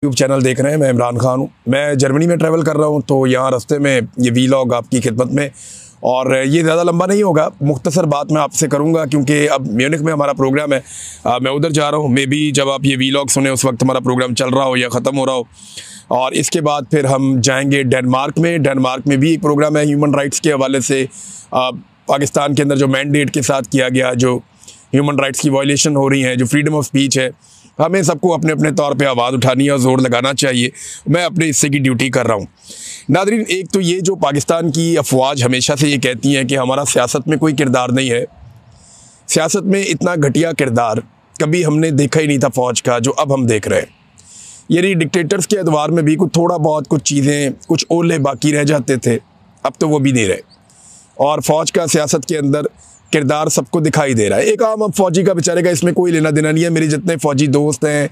YouTube channel देख रहे हैं। मैं इमरान खान हूँ। मैं जर्मनी में ट्रैवल कर रहा हूँ, तो यहाँ रास्ते में ये वीलॉग आपकी खिदमत में, और ये ज़्यादा लंबा नहीं होगा, मुख्तसर बात मैं आपसे करूँगा क्योंकि अब म्यूनिख में हमारा प्रोग्राम है। मैं उधर जा रहा हूँ। मे बी जब आप ये वीलॉग सुने उस वक्त हमारा प्रोग्राम चल रहा हो या ख़त्म हो रहा हो, और इसके बाद फिर हम जाएंगे डेनमार्क में। डेनमार्क में भी एक प्रोग्राम है ह्यूमन राइट्स के हवाले से। पाकिस्तान के अंदर जो मैंडेट के साथ किया गया, जो ह्यूमन राइट्स की वायलेशन हो रही हैं, जो फ्रीडम ऑफ स्पीच है, हमें सबको अपने अपने तौर पे आवाज़ उठानी है और ज़ोर लगाना चाहिए। मैं अपने हिस्से की ड्यूटी कर रहा हूँ। नादरीन, एक तो ये जो पाकिस्तान की अफवाज हमेशा से ये कहती हैं कि हमारा सियासत में कोई किरदार नहीं है। सियासत में इतना घटिया किरदार कभी हमने देखा ही नहीं था फ़ौज का, जो अब हम देख रहे हैं। यानी डिक्टेटर्स के अदवार में भी कुछ थोड़ा बहुत कुछ चीज़ें, कुछ ओले बाकी रह जाते थे, अब तो वो भी नहीं रहे। और फ़ौज का सियासत के अंदर किरदार सबको दिखाई दे रहा है। एक आम अब फ़ौजी का बेचारे का इसमें कोई लेना देना नहीं है। मेरे जितने फ़ौजी दोस्त हैं,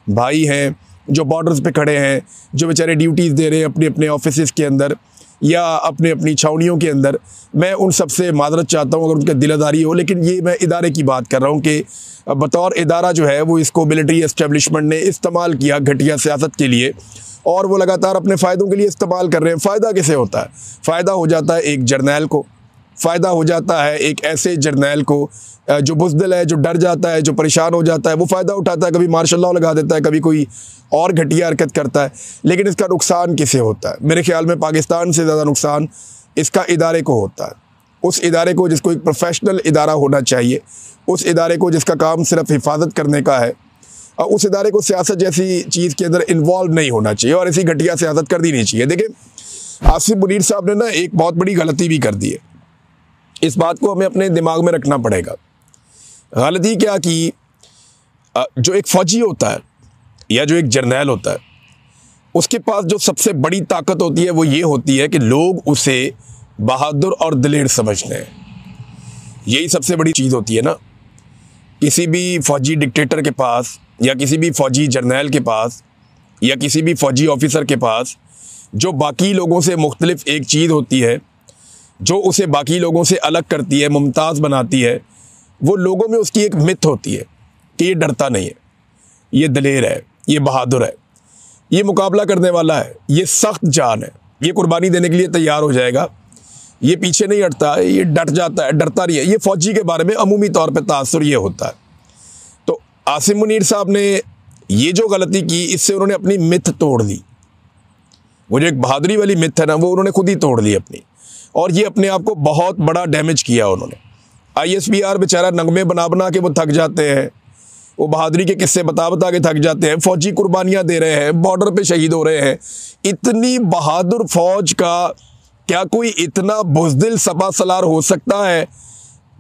भाई हैं, जो बॉर्डर्स पे खड़े हैं, जो बेचारे ड्यूटीज़ दे रहे हैं अपने अपने ऑफिस के अंदर या अपने अपनी छावनियों के अंदर, मैं उन सब से माजरत चाहता हूँ अगर उनका दिलदारी हो। लेकिन ये मैं इदारे की बात कर रहा हूँ कि बतौर इदारा जो है वो इसको मिलिट्री एस्टेब्लिशमेंट ने इस्तेमाल किया घटिया सियासत के लिए, और वो लगातार अपने फ़ायदों के लिए इस्तेमाल कर रहे हैं। फ़ायदा किसे होता है? फ़ायदा हो जाता है एक जर्नैल को, फ़ायदा हो जाता है एक ऐसे जर्नैल को जो बुज़दिल है, जो डर जाता है, जो परेशान हो जाता है। वो फ़ायदा उठाता है, कभी मार्शल लॉ लगा देता है, कभी कोई और घटिया हरकत करता है। लेकिन इसका नुकसान किसे होता है? मेरे ख्याल में पाकिस्तान से ज़्यादा नुकसान इसका इदारे को होता है। उस इदारे को जिसको एक प्रोफेशनल इदारा होना चाहिए, उस इदारे को जिसका काम सिर्फ हिफाजत करने का है, और उस इदारे को सियासत जैसी चीज़ के अंदर इन्वॉल्व नहीं होना चाहिए और ऐसी घटिया सियासत कर दी नहीं चाहिए। देखिए, आसिफ मुनीर साहब ने ना एक बहुत बड़ी गलती भी कर दी है। इस बात को हमें अपने दिमाग में रखना पड़ेगा। गलती क्या की, जो एक फ़ौजी होता है या जो एक जर्नैल होता है, उसके पास जो सबसे बड़ी ताकत होती है वो ये होती है कि लोग उसे बहादुर और दिलेर समझते हैं। यही सबसे बड़ी चीज़ होती है ना। किसी भी फ़ौजी डिक्टेटर के पास या किसी भी फ़ौजी जर्नैल के पास या किसी भी फ़ौजी ऑफिसर के पास जो बाकी लोगों से मुख्तलिफ एक चीज़ होती है, जो उसे बाकी लोगों से अलग करती है, मुमताज़ बनाती है, वो लोगों में उसकी एक मिथ होती है कि ये डरता नहीं है, ये दलेर है, ये बहादुर है, ये मुकाबला करने वाला है, ये सख्त जान है, ये कुर्बानी देने के लिए तैयार हो जाएगा, ये पीछे नहीं हटता, ये डट जाता है, डरता नहीं है। ये फ़ौजी के बारे में अमूमी तौर पर तासुर ये होता है। तो आसिफ मुनीर साहब ने ये जो गलती की, इससे उन्होंने अपनी मिथ तोड़ दी। वो जो एक बहादुरी वाली मिथ है ना, वो उन्होंने खुद ही तोड़ ली अपनी, और ये अपने आप को बहुत बड़ा डैमेज किया उन्होंने। ISPR बेचारा नगमे बना बना के वो थक जाते हैं, वो बहादुरी के किस्से बता बता के थक जाते हैं। फ़ौजी कुर्बानियाँ दे रहे हैं, बॉर्डर पे शहीद हो रहे हैं। इतनी बहादुर फ़ौज का क्या कोई इतना बुज़दिल सपा सलार हो सकता है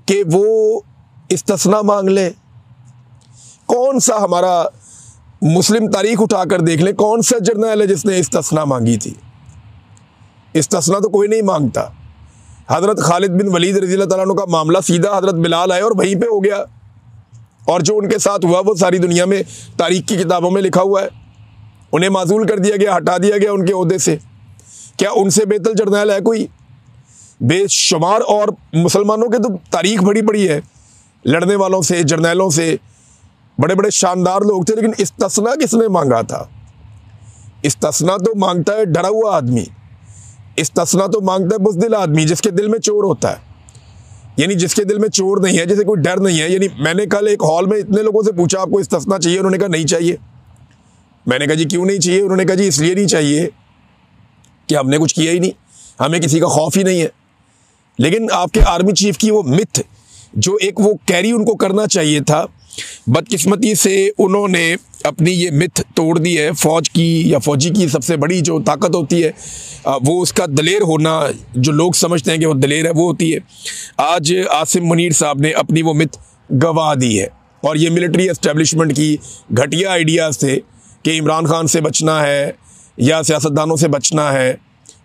कि वो इस्तिस्ना मांग ले? कौन सा हमारा मुस्लिम तारीख उठाकर देख ले, कौन सा जर्नैल है जिसने इस्तिस्ना मांगी थी? इस्तिस्ना तो कोई नहीं मांगता। हज़रत खालिद बिन वलीद रज़ियल्लाहु ताला अन्हु का मामला सीधा हज़रत बिलाल आए और वहीं पे हो गया, और जो उनके साथ हुआ वो सारी दुनिया में तारीख की किताबों में लिखा हुआ है। उन्हें माजूल कर दिया गया, हटा दिया गया उनके ओहदे से। क्या उनसे बेहतर जर्नैल है कोई? बेशुमार और मुसलमानों के तो तारीख बड़ी बड़ी है, लड़ने वालों से, जर्नैलों से, बड़े बड़े शानदार लोग थे। लेकिन इस्तिस्ना किसने मांगा था? इस्तिस्ना तो मांगता है डरा हुआ आदमी, इस्तिस्ना तो मांगता है बुज़दिल आदमी, जिसके दिल में चोर होता है। यानी जिसके दिल में चोर नहीं है, जिसे कोई डर नहीं है। यानी मैंने कल एक हॉल में इतने लोगों से पूछा आपको इस्तिस्ना चाहिए? उन्होंने कहा नहीं चाहिए। मैंने कहा जी क्यों नहीं चाहिए? उन्होंने कहा जी इसलिए नहीं चाहिए कि हमने कुछ किया ही नहीं, हमें किसी का खौफ ही नहीं है। लेकिन आपके आर्मी चीफ की वो मिथ, जो एक वो कैरी उनको करना चाहिए था, बदकिस्मती से उन्होंने अपनी ये मिथ तोड़ दी है। फ़ौज की या फ़ौजी की सबसे बड़ी जो ताकत होती है वो उसका दलेर होना, जो लोग समझते हैं कि वो दलेर है, वो होती है। आज आसिफ मुनीर साहब ने अपनी वो मिथ गवा दी है, और ये मिलिट्री एस्टेब्लिशमेंट की घटिया आइडियाज़ थे कि इमरान खान से बचना है या सियासतदानों से बचना है,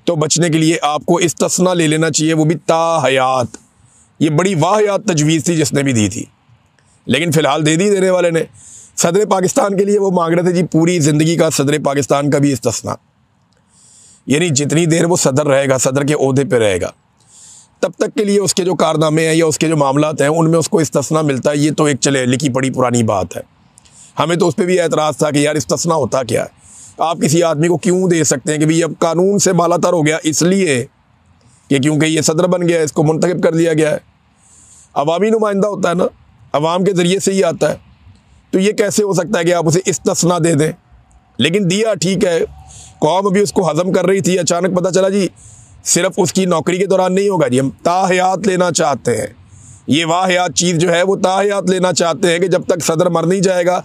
तो बचने के लिए आपको इस्तिस्ना ले लेना चाहिए, वो भी ताहयात। ये बड़ी वाहियात तजवीज़ थी जिसने भी दी थी, लेकिन फ़िलहाल दे दी देने वाले ने। सदर पाकिस्तान के लिए वो मांग रहे थे जी पूरी ज़िंदगी का सदर पाकिस्तान का भी इस्तिस्ना। यानी जितनी देर वो सदर रहेगा, सदर के ओहदे पे रहेगा, तब तक के लिए उसके जो कारनामे हैं या उसके जो मामलात हैं उनमें उसको इस्तिस्ना मिलता है। ये तो एक चले लिखी पड़ी पुरानी बात है। हमें तो उस पर भी एतराज़ था कि यार इस्तिस्ना होता क्या है। आप किसी आदमी को क्यों दे सकते हैं कि भाई अब कानून से बालातर हो गया, इसलिए कि क्योंकि ये सदर बन गया है, इसको मुंतखब कर लिया गया है। अवामी नुमाइंदा होता है ना, अवाम के ज़रिए से ही आता है, तो ये कैसे हो सकता है कि आप उसे इस्तिस्ना दे दें। लेकिन दिया, ठीक है, कौम अभी उसको हज़म कर रही थी, अचानक पता चला जी सिर्फ उसकी नौकरी के दौरान नहीं होगा जी, हम ताहयात लेना चाहते हैं। ये वाहयात चीज़ जो है वो ताहयात लेना चाहते हैं कि जब तक सदर मर नहीं जाएगा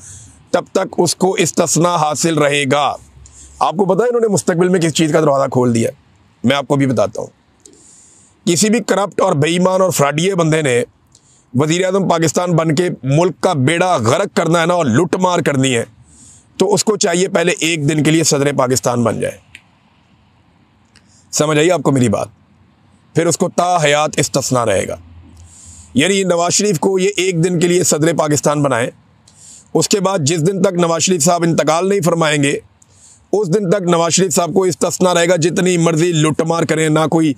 तब तक उसको इस्तिस्ना हासिल रहेगा। आपको पता है इन्होंने मुस्तकबिल में किस चीज़ का दरवाज़ा खोल दिया? मैं आपको भी बताता हूँ। किसी भी करप्ट और बेईमान और फ्रॉडिये बंदे ने वज़ीर आज़म पाकिस्तान बन के मुल्क का बेड़ा गर्क करना है ना, और लुट मार करनी है, तो उसको चाहिए पहले एक दिन के लिए सदर पाकिस्तान बन जाए। समझ आई आपको मेरी बात? फिर उसको ताहयात इस्तिस्ना रहेगा। यानी नवाज शरीफ को ये एक दिन के लिए सदर पाकिस्तान बनाए, उसके बाद जिस दिन तक नवाज शरीफ साहब इंतकाल नहीं फरमाएंगे उस दिन तक नवाज शरीफ साहब को इस्तिस्ना रहेगा, जितनी मर्जी लुटमार करें। ना कोई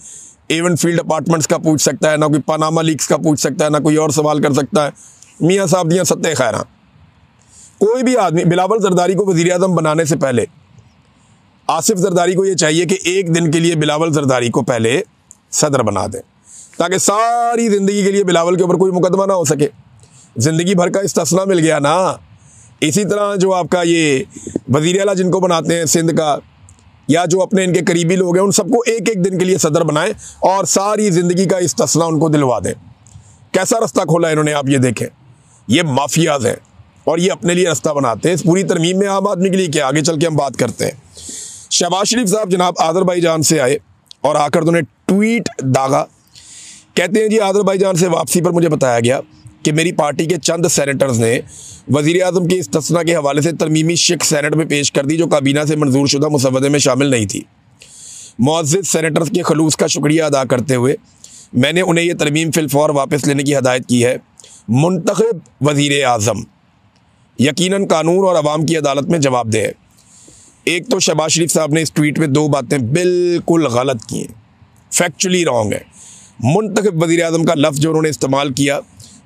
एवन फील्ड अपार्टमेंट्स का पूछ सकता है, ना कोई पनामा लीक्स का पूछ सकता है, ना कोई और सवाल कर सकता है। मियाँ साहब दियाँ सत्ते खैरा। कोई भी आदमी बिलावल जरदारी को वज़ीर आज़म बनाने से पहले आसिफ जरदारी को ये चाहिए कि एक दिन के लिए बिलावल जरदारी को पहले सदर बना दें, ताकि सारी ज़िंदगी के लिए बिलावल के ऊपर कोई मुकदमा ना हो सके। ज़िंदगी भर का इस्तिस्ना मिल गया ना। इसी तरह जो आपका ये वज़ीर आला जिनको बनाते हैं सिंध का, या जो अपने इनके करीबी लोग हैं, उन सबको एक एक दिन के लिए सदर बनाएं और सारी ज़िंदगी का इस्तिस्ना उनको दिलवा दें। कैसा रास्ता खोला इन्होंने, आप ये देखें। ये माफियाज हैं और ये अपने लिए रास्ता बनाते हैं। इस पूरी तरमीम में आम आदमी के लिए क्या, आगे चल के हम बात करते हैं। शहबाज शरीफ साहब जनाब आज़रबाईजान से आए और आकर उन्होंने ट्वीट दागा। कहते हैं जी आज़रबाईजान से वापसी पर मुझे बताया गया कि मेरी पार्टी के चंद सेनेटर्स ने वज़ीर आज़म के इस्तिस्ना के हवाले से तरमीमी शिक सेनेट में पेश कर दी, जो काबीना से मंजूर शुदा मुसवदे में शामिल नहीं थी। मुअज़्ज़िज़ सेनेटर्स के खलूस का शुक्रिया अदा करते हुए मैंने उन्हें यह तरमीम फिलफौर वापस लेने की हदायत की है। मुंतखब वज़ीर आज़म यकीनन कानून और अवाम की अदालत में जवाबदेह है। एक तो शहबाज शरीफ साहब ने इस ट्वीट में दो बातें बिल्कुल गलत की हैं, फैक्चुअली रॉन्ग है। मुंतखब वज़ीर आज़म का लफ्ज़ जो उन्होंने इस्तेमाल किया,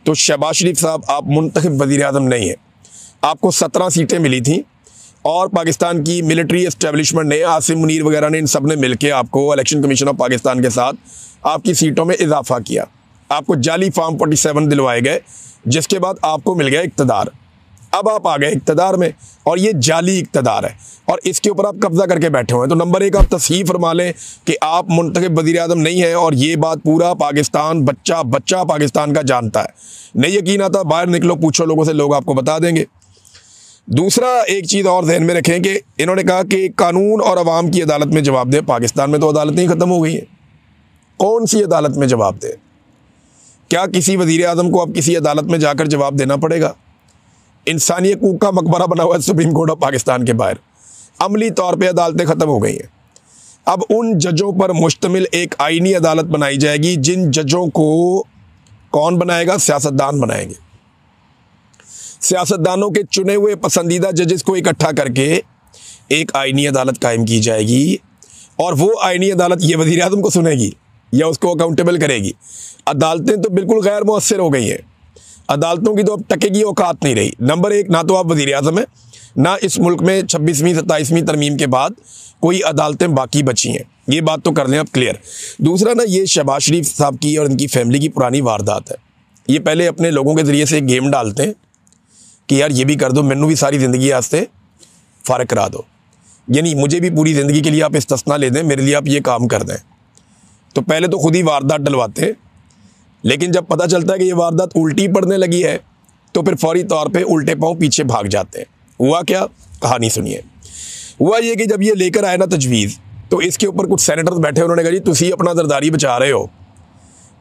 तो शहबाज शरीफ साहब आप मुंतखब वज़ीर आज़म नहीं है। आपको 17 सीटें मिली थी और पाकिस्तान की मिलिट्री एस्टेब्लिशमेंट ने, आसिम मुनीर वगैरह ने, इन सब ने मिलकर आपको इलेक्शन कमीशन ऑफ पाकिस्तान के साथ आपकी सीटों में इजाफा किया। आपको जाली फॉर्म 47 दिलवाए गए, जिसके बाद आपको मिल गया इक़्तिदार। अब आप आ गए इक़्तिदार में और ये जाली इक़्तिदार है और इसके ऊपर आप कब्जा करके बैठे हुए हैं। तो नंबर एक, आप तस्हीह फरमा लें कि आप मुंतखब वज़ीर आज़म नहीं हैं, और ये बात पूरा पाकिस्तान बच्चा बच्चा पाकिस्तान का जानता है। नहीं यकीन आता, बाहर निकलो, पूछो लोगों से, लोग आपको बता देंगे। दूसरा, एक चीज़ और ज़हन में रखें कि इन्होंने कहा कि कानून और अवाम की अदालत में जवाब दे। पाकिस्तान में तो अदालतें ही ख़त्म हो गई हैं, कौन सी अदालत में जवाब दे? क्या किसी वज़ीर आज़म को अब किसी अदालत में जाकर जवाब देना पड़ेगा? इंसानी हकूक़ का मकबरा बना हुआ है सुप्रीम कोर्ट ऑफ पाकिस्तान के बाहर। अमली तौर पे अदालतें ख़त्म हो गई हैं। अब उन जजों पर मुश्तमिल एक आईनी अदालत बनाई जाएगी, जिन जजों को कौन बनाएगा? सियासतदान बनाएंगे। सियासतदानों के चुने हुए पसंदीदा जजेस को इकट्ठा करके एक आईनी अदालत कायम की जाएगी, और वो आईनी अदालत ये वज़ीर आज़म को सुनेगी या उसको अकाउंटेबल करेगी। अदालतें तो बिल्कुल गैर मुअस्सिर हो गई हैं। अदालतों की तो अब टके की औकात नहीं रही। नंबर एक, ना तो आप वज़ीर आज़म हैं, ना इस मुल्क में 26वीं 27वीं तरमीम के बाद कोई अदालतें बाकी बची हैं। ये बात तो कर लें आप क्लियर। दूसरा ना, ये शहबाज शरीफ साहब की और इनकी फैमिली की पुरानी वारदात है। ये पहले अपने लोगों के ज़रिए से एक गेम डालते हैं कि यार ये भी कर दो, मैनू भी सारी ज़िंदगी वास्ते फ़ारिग करा दो, यानी मुझे भी पूरी ज़िंदगी के लिए आप इस्तिस्ना ले दें, मेरे लिए आप ये काम कर दें। तो पहले तो खुद ही वारदात डलवाते हैं, लेकिन जब पता चलता है कि ये वारदात उल्टी पड़ने लगी है तो फिर फौरी तौर पे उल्टे पाँव पीछे भाग जाते हैं। हुआ क्या, कहानी सुनिए। हुआ ये कि जब ये लेकर आए ना तजवीज़, तो इसके ऊपर कुछ सेनेटर्स बैठे, उन्होंने कहा जी तुसी अपना जरदारी बचा रहे हो,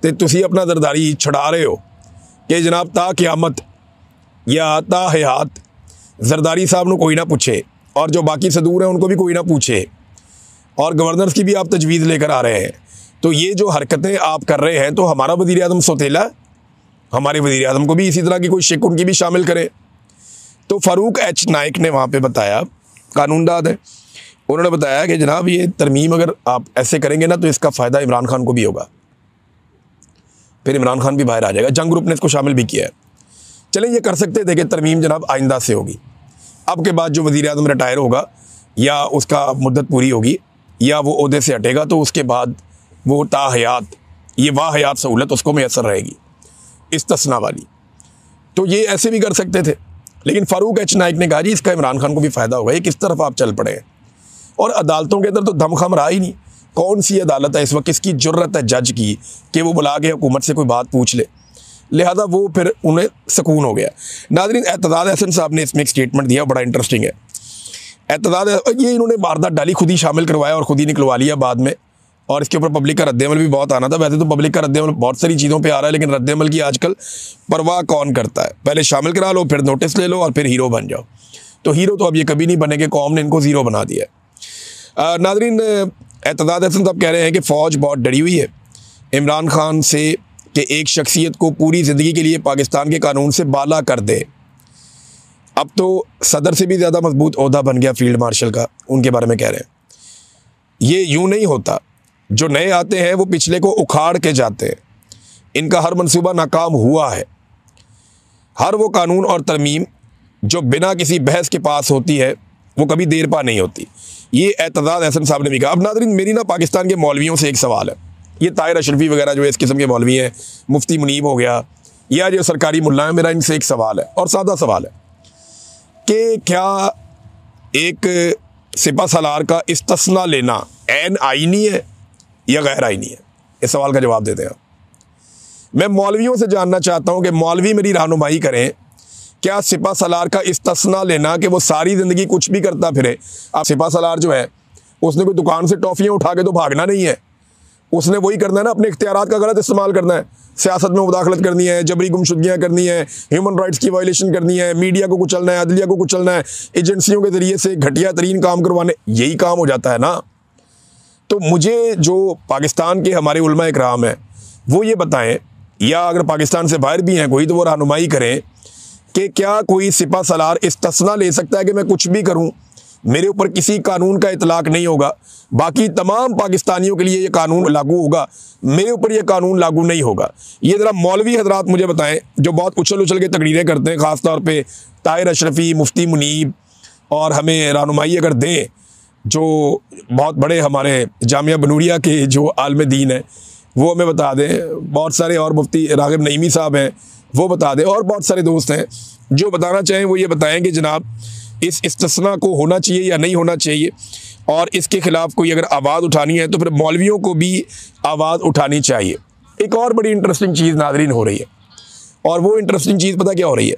तो तुसी अपना जरदारी छड़ा रहे हो कि जनाब ता क़यामत या ता हयात जरदारी साहब को कोई ना पूछे, और जो बाकी सदूर हैं उनको भी कोई ना पूछे, और गवर्नर्स की भी आप तजवीज़ लेकर आ रहे हैं। तो ये जो हरकतें आप कर रहे हैं, तो हमारा वज़ीर आज़म सौतेला, हमारे वज़ीर आज़म को भी इसी तरह की कोई शिक उनकी भी शामिल करें। तो फ़ारूक एच नाइक ने वहाँ पे बताया, कानूनदाद है, उन्होंने बताया कि जनाब ये तरमीम अगर आप ऐसे करेंगे ना तो इसका फ़ायदा इमरान खान को भी होगा, फिर इमरान खान भी बाहर आ जाएगा। जंग ग्रुप ने इसको शामिल भी किया है। चलें ये कर सकते थे कि तरमीम जनाब आइंदा से होगी। अब के बाद जो वज़ीर आज़म रिटायर होगा या उसका मुद्दत पूरी होगी या वो ओहदे से हटेगा, तो उसके बाद वो ताहयात ये वाहयात सहूलत उसको मैसर रहेगी इस्तिस्ना वाली। तो ये ऐसे भी कर सकते थे, लेकिन फ़ारूक एच नाइक ने कहा जी इसका इमरान खान को भी फ़ायदा होगा, ये किस तरफ आप चल पड़े हैं। और अदालतों के अंदर तो दमखम रहा ही नहीं। कौन सी अदालत है इस वक्त, किसकी जुर्रत है जज की कि वो बुला के हुकूमत से कोई बात पूछ ले, लिहाजा वो फिर उन्हें सुकून हो गया। नाज़रीन, एतदाद हसन साहब ने इसमें एक स्टेटमेंट दिया, बड़ा इंटरेस्टिंग है। एतदाद ये इन्होंने वारदात डाली, खुद ही शामिल करवाया और खुद ही निकलवा लिया बाद में, और इसके ऊपर पब्लिक का रद्दअमल भी बहुत आना था। वैसे तो पब्लिक का रद्दअमल बहुत सारी चीज़ों पे आ रहा है, लेकिन रद्दअमल की आजकल परवाह कौन करता है। पहले शामिल करा लो, फिर नोटिस ले लो और फिर हीरो बन जाओ। तो हीरो तो अब ये कभी नहीं बनेंगे, कौम ने इनको ज़ीरो बना दिया। नाज़रीन, एतदाद हसन साहब कह रहे हैं कि फ़ौज बहुत डरी हुई है इमरान खान से कि एक शख्सियत को पूरी ज़िंदगी के लिए पाकिस्तान के कानून से बाला कर दे। अब तो सदर से भी ज़्यादा मजबूत ओहदा बन गया फील्ड मार्शल का, उनके बारे में कह रहे हैं। ये यूँ नहीं होता, जो नए आते हैं वो पिछले को उखाड़ के जाते हैं। इनका हर मंसूबा नाकाम हुआ है। हर वो कानून और तरमीम जो बिना किसी बहस के पास होती है वो कभी देर पा नहीं होती। ये एतदाद हसन साहब ने भी कहा। अब नाज़रीन, मेरी ना पाकिस्तान के मौलवियों से एक सवाल है। ये ताहिर अशरफी वगैरह जो इस किस्म के मौलवी हैं, मुफ्ती मुनीब हो गया, या जो सरकारी मुल्ला है, मेरा इनसे एक सवाल है और सादा सवाल है कि क्या एक सिपा सलार का इस्तिस्ना लेना ऐन आईनी है या गैर आईनी है? इस सवाल का जवाब देते हैं। मैं मौलवियों से जानना चाहता हूं कि मौलवी मेरी रहनुमाई करें, क्या सिपा सलार का इस्तिस्ना लेना कि वो सारी ज़िंदगी कुछ भी करता फिरे। अब सिपा सलार जो है उसने कोई दुकान से टॉफ़ियाँ उठा के तो भागना नहीं है, उसने वही करना है ना, अपने इख्तियारात का गलत इस्तेमाल करना है, सियासत में मुदाखलत करनी है, जबरी गुमशुदगियाँ करनी है, ह्यूमन राइट्स की वायलेशन करनी है, मीडिया को कुचलना है, अदलिया को कुचलना है, एजेंसियों के ज़रिए से घटिया तरीन काम करवाने, यही काम हो जाता है ना। तो मुझे जो पाकिस्तान के हमारे उलमा इकराम हैं वो ये बताएं, या अगर पाकिस्तान से बाहर भी हैं कोई तो वो रहनुमाई करें कि क्या कोई सिपा सलार इस्तिस्ना ले सकता है कि मैं कुछ भी करूं, मेरे ऊपर किसी कानून का इतलाक नहीं होगा, बाकी तमाम पाकिस्तानियों के लिए ये कानून लागू होगा, मेरे ऊपर ये कानून लागू नहीं होगा। ये ज़रा मौलवी हजरात मुझे बताएं जो बहुत उछल उछल के तकरीरें करते हैं, ख़ास तौर पे ताहिर अशरफी, मुफ्ती मुनीब, और हमें रहनुमाई अगर दें जो बहुत बड़े हमारे जामिया बनूरिया के जो आलम दीन हैं वो हमें बता दें। बहुत सारे और मुफ्ती रागिब नईमी साहब हैं वो बता दें, और बहुत सारे दोस्त हैं जो बताना चाहें वो ये बताएं कि जनाब इस इस्तिस्ना को होना चाहिए या नहीं होना चाहिए, और इसके ख़िलाफ़ कोई अगर आवाज़ उठानी है तो फिर मौलवियों को भी आवाज़ उठानी चाहिए। एक और बड़ी इंटरेस्टिंग चीज़ नाज़रीन हो रही है, और वो इंटरेस्टिंग चीज़ पता क्या हो रही है?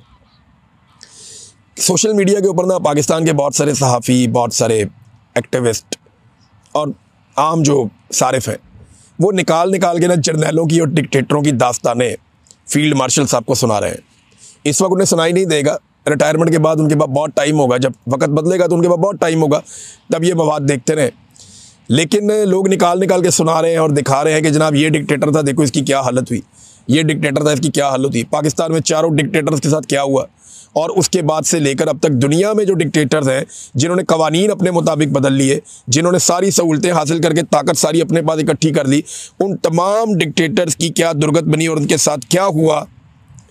सोशल मीडिया के ऊपर ना पाकिस्तान के बहुत सारे सहाफ़ी, बहुत सारे एक्टिविस्ट और आम जो सारिफ हैं वो निकाल के ना जर्नैलों की और डिक्टेटरों की दास्तानें फील्ड मार्शल साहब को सुना रहे हैं। इस वक्त उन्हें सुनाई नहीं देगा, रिटायरमेंट के बाद उनके पास बहुत टाइम होगा, जब वक्त बदलेगा तो उनके पास बहुत टाइम होगा, तब ये मवाद देखते रहें। लेकिन लोग निकाल के सुना रहे हैं और दिखा रहे हैं कि जनाब ये डिक्टेटर था, देखो इसकी क्या हालत हुई, ये डिक्टेटर था, इसकी क्या हालत हुई। पाकिस्तान में चारों डिक्टेटर्स के साथ क्या हुआ, और उसके बाद से लेकर अब तक दुनिया में जो डिक्टेटर्स हैं जिन्होंने कवानीन अपने मुताबिक बदल लिए, जिन्होंने सारी सहूलतें हासिल करके ताकत सारी अपने पास इकट्ठी कर ली, उन तमाम डिक्टेटर्स की क्या दुर्गत बनी और उनके साथ क्या हुआ,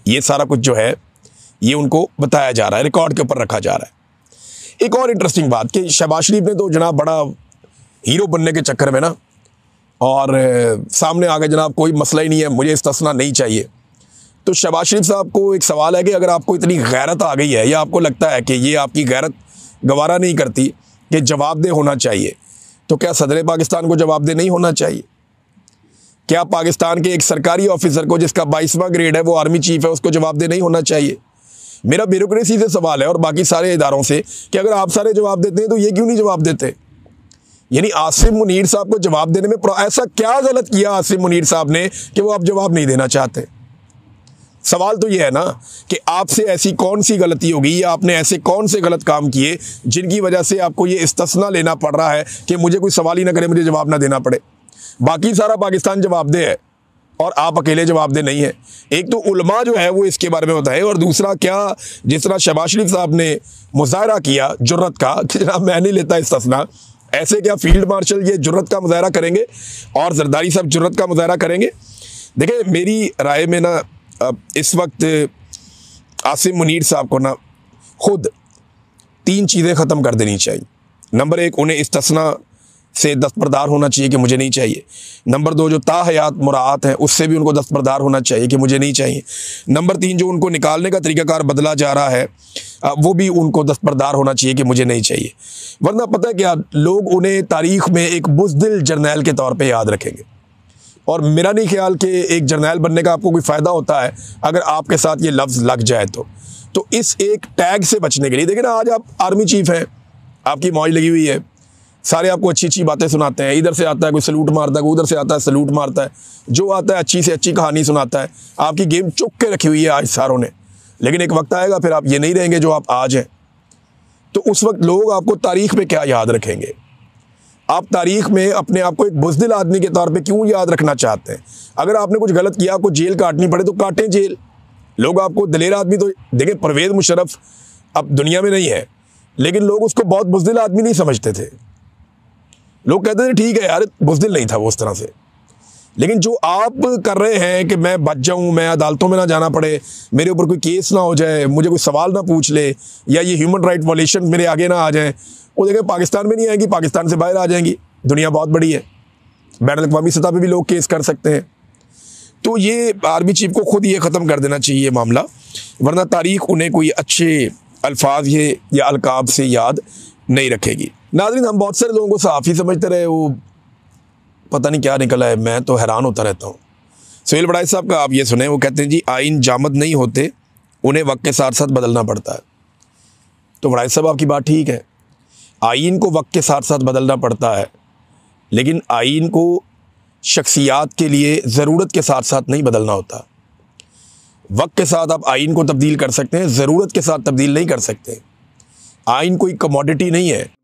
ये सारा कुछ जो है ये उनको बताया जा रहा है, रिकॉर्ड के ऊपर रखा जा रहा है। एक और इंटरेस्टिंग बात कि शहबाज शरीफ ने तो जनाब बड़ा हीरो बनने के चक्कर में ना, और सामने आ गए जनाब कोई मसला ही नहीं है, मुझे इस्तिस्ना नहीं चाहिए। तो शहबाज शरीफ साहब को एक सवाल है कि अगर आपको इतनी गैरत आ गई है या आपको लगता है कि ये आपकी गैरत गवारा नहीं करती कि जवाबदेह होना चाहिए, तो क्या सदर पाकिस्तान को जवाबदेह नहीं होना चाहिए? क्या पाकिस्तान के एक सरकारी ऑफिसर को जिसका 22वां ग्रेड है, वो आर्मी चीफ है, उसको जवाबदेह नहीं होना चाहिए? मेरा ब्यूरोक्रेसी से सवाल है और बाकी सारे इदारों से कि अगर आप सारे जवाब देते हैं तो ये क्यों नहीं जवाब देते? यानी आसिम मुनीर साहब को जवाब देने में ऐसा क्या गलत किया आसिम मुनीर साहब ने कि वो आप जवाब नहीं देना चाहते? सवाल तो ये है ना कि आपसे ऐसी कौन सी गलती होगी या आपने ऐसे कौन से गलत काम किए जिनकी वजह से आपको ये इस्तिस्ना लेना पड़ रहा है कि मुझे कोई सवाल ही ना करे, मुझे जवाब ना देना पड़े। बाकी सारा पाकिस्तान जवाबदेह है और आप अकेले जवाबदेह नहीं है। एक तो उलमा जो है वो इसके बारे में बताए, और दूसरा क्या जिस तरह शहबाज शरीफ साहब ने मुजाहरा किया जुर्रत का कि जनाब मैं नहीं लेता इस्तिस्ना, ऐसे क्या फील्ड मार्शल ये जुर्रत का मुजाहरा करेंगे और जरदारी साहब जुर्रत का मुजाहरा करेंगे? देखिए मेरी राय में ना इस वक्त आसिम मुनीर साहब को ना खुद 3 चीज़ें ख़त्म कर देनी चाहिए। नंबर एक, उन्हें इस्तिस्ना से दस्तबरदार होना चाहिए कि मुझे नहीं चाहिए। नंबर दो, जो ताहयात मुराआत है उससे भी उनको दस्तबरदार होना चाहिए कि मुझे नहीं चाहिए। नंबर तीन, जो उनको निकालने का तरीक़ाकार बदला जा रहा है वो भी उनको दस्तबरदार होना चाहिए कि मुझे नहीं चाहिए। वरना पता है क्या, लोग उन्हें तारीख़ में एक बुज़दिल जर्नैल के तौर पर याद रखेंगे। और मेरा नहीं ख्याल कि एक जर्नैल बनने का आपको कोई फ़ायदा होता है अगर आपके साथ ये लफ्ज़ लग जाए तो इस एक टैग से बचने के लिए, देखिए ना, आज आप आर्मी चीफ़ हैं, आपकी मौज लगी हुई है, सारे आपको अच्छी अच्छी बातें सुनाते हैं, इधर से आता है कोई सलूट मारता है, कोई उधर से आता है सलूट मारता है, जो आता है अच्छी से अच्छी कहानी सुनाता है। आपकी गेम चुक के रखी हुई है आज सारों ने, लेकिन एक वक्त आएगा फिर आप ये नहीं रहेंगे जो आप आज हैं। तो उस वक्त लोग आपको तारीख़ में क्या याद रखेंगे? आप तारीख़ में अपने आप को एक बुज़दिल आदमी के तौर पे क्यों याद रखना चाहते हैं? अगर आपने कुछ गलत किया, आपको जेल काटनी पड़े तो काटें जेल। लोग आपको दलेर आदमी, तो देखें परवेज़ मुशर्रफ अब दुनिया में नहीं है, लेकिन लोग उसको बहुत बुज़दिल आदमी नहीं समझते थे। लोग कहते थे ठीक है यार, बुज़दिल नहीं था वो उस तरह से। लेकिन जो आप कर रहे हैं कि मैं बच जाऊं, मैं अदालतों में ना जाना पड़े, मेरे ऊपर कोई केस ना हो जाए, मुझे कोई सवाल ना पूछ ले, या ये ह्यूमन राइट वायलेशन मेरे आगे ना आ जाए, वो देखें पाकिस्तान में नहीं आएंगी, पाकिस्तान से बाहर आ जाएंगी। दुनिया बहुत बड़ी है, बैन अवी सतह पर भी लोग केस कर सकते हैं। तो ये आर्मी चीफ को खुद ये ख़त्म कर देना चाहिए मामला, वरना तारीख़ उन्हें कोई अच्छे अल्फाज ये या अलकाब से याद नहीं रखेगी। नाज़रीन, हम बहुत सारे लोगों को सहाफ़ी समझते रहे, वो पता नहीं क्या निकला है, मैं तो हैरान होता रहता हूँ। सुहेल बड़ाई साहब का आप ये सुने, वो कहते हैं जी आइन जामद नहीं होते, उन्हें वक्त के साथ साथ बदलना पड़ता है। तो बड़ाई साहब आपकी बात ठीक है, आइन को वक्त के साथ साथ बदलना पड़ता है, लेकिन आइन को शख्सियात के लिए ज़रूरत के साथ साथ नहीं बदलना होता। वक्त के साथ आप आइन को तब्दील कर सकते हैं, ज़रूरत के साथ तब्दील नहीं कर सकते। आइन कोई कमोडिटी नहीं है।